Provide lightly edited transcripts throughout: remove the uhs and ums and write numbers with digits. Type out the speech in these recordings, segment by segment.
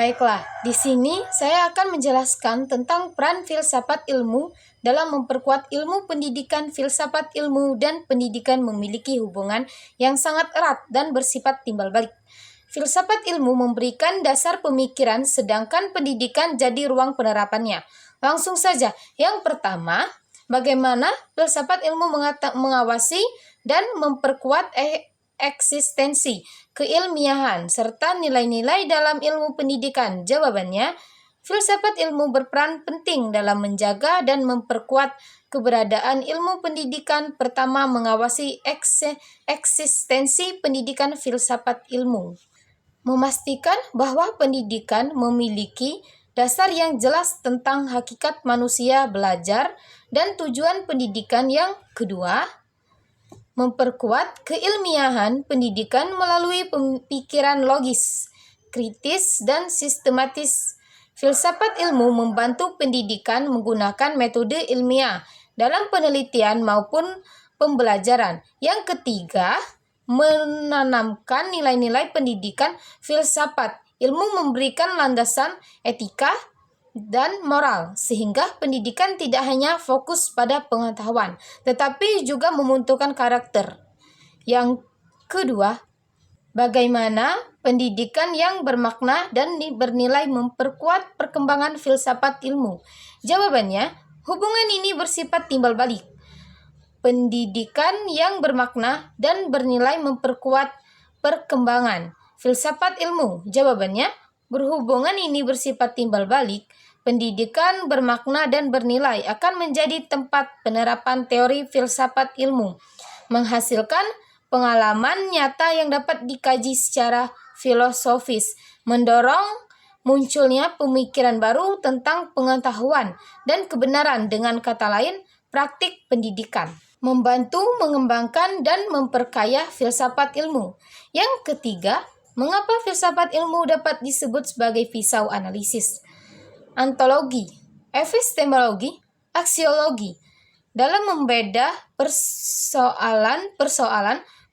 Baiklah, di sini saya akan menjelaskan tentang peran filsafat ilmu dalam memperkuat ilmu pendidikan. Filsafat ilmu dan pendidikan memiliki hubungan yang sangat erat dan bersifat timbal balik. Filsafat ilmu memberikan dasar pemikiran, sedangkan pendidikan jadi ruang penerapannya. Langsung saja, yang pertama, bagaimana filsafat ilmu mengawasi dan memperkuat eksistensi, keilmiahan, serta nilai-nilai dalam ilmu pendidikan? Jawabannya, filsafat ilmu berperan penting dalam menjaga dan memperkuat keberadaan ilmu pendidikan. Pertama, mengawasi eksistensi pendidikan. Filsafat ilmu memastikan bahwa pendidikan memiliki dasar yang jelas tentang hakikat manusia belajar dan tujuan pendidikan. Yang kedua, memperkuat keilmiahan pendidikan melalui pemikiran logis, kritis, dan sistematis. Filsafat ilmu membantu pendidikan menggunakan metode ilmiah dalam penelitian maupun pembelajaran. Yang ketiga, menanamkan nilai-nilai pendidikan. Filsafat ilmu memberikan landasan etika dan moral, sehingga pendidikan tidak hanya fokus pada pengetahuan, tetapi juga membentukkan karakter. Yang kedua, bagaimana pendidikan yang bermakna dan bernilai memperkuat perkembangan filsafat ilmu? Jawabannya, hubungan ini bersifat timbal balik. Pendidikan yang bermakna dan bernilai memperkuat perkembangan filsafat ilmu. Jawabannya, berhubungan ini bersifat timbal balik. Pendidikan bermakna dan bernilai akan menjadi tempat penerapan teori filsafat ilmu, menghasilkan pengalaman nyata yang dapat dikaji secara filosofis, mendorong munculnya pemikiran baru tentang pengetahuan dan kebenaran. Dengan kata lain, praktik pendidikan membantu mengembangkan dan memperkaya filsafat ilmu. Yang ketiga, mengapa filsafat ilmu dapat disebut sebagai pisau analisis? Ontologi, epistemologi, aksiologi. Dalam membedah persoalan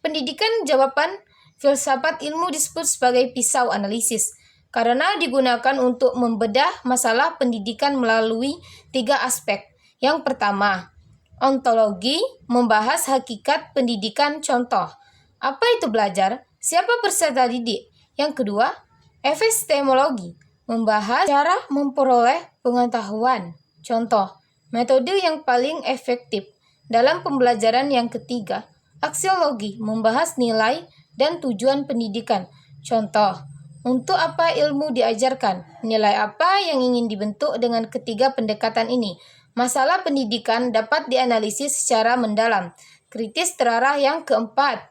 pendidikan, jawaban filsafat ilmu disebut sebagai pisau analisis karena digunakan untuk membedah masalah pendidikan melalui 3 aspek. Yang pertama, ontologi, membahas hakikat pendidikan. Contoh, apa itu belajar? Siapa peserta didik? Yang kedua, epistemologi, membahas cara memperoleh pengetahuan. Contoh, metode yang paling efektif dalam pembelajaran. Yang ketiga, aksiologi, membahas nilai dan tujuan pendidikan. Contoh, untuk apa ilmu diajarkan? Nilai apa yang ingin dibentuk? Dengan ketiga pendekatan ini, masalah pendidikan dapat dianalisis secara mendalam, kritis, terarah. Yang keempat,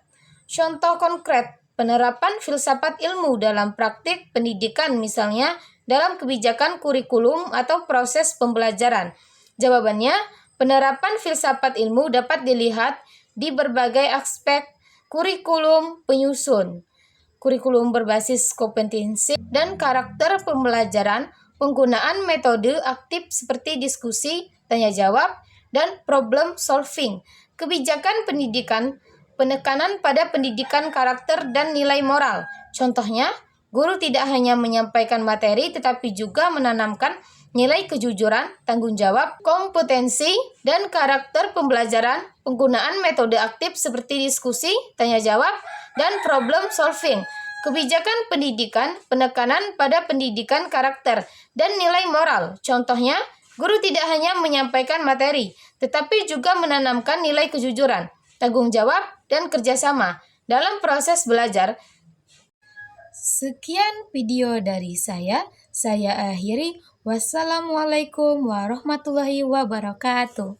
contoh konkret penerapan filsafat ilmu dalam praktik pendidikan, misalnya dalam kebijakan kurikulum atau proses pembelajaran. Jawabannya, penerapan filsafat ilmu dapat dilihat di berbagai aspek: kurikulum penyusun, kurikulum berbasis kompetensi dan karakter pembelajaran, penggunaan metode aktif seperti diskusi, tanya jawab, dan problem solving, kebijakan pendidikan, penekanan pada pendidikan karakter dan nilai moral. Contohnya, guru tidak hanya menyampaikan materi tetapi juga menanamkan nilai kejujuran, tanggung jawab, kompetensi, dan karakter pembelajaran, penggunaan metode aktif seperti diskusi, tanya jawab, dan problem solving, kebijakan pendidikan, penekanan pada pendidikan karakter dan nilai moral. Contohnya, guru tidak hanya menyampaikan materi, tetapi juga menanamkan nilai kejujuran, tanggung jawab, dan kerjasama dalam proses belajar. Sekian video dari saya akhiri. Wassalamualaikum warahmatullahi wabarakatuh.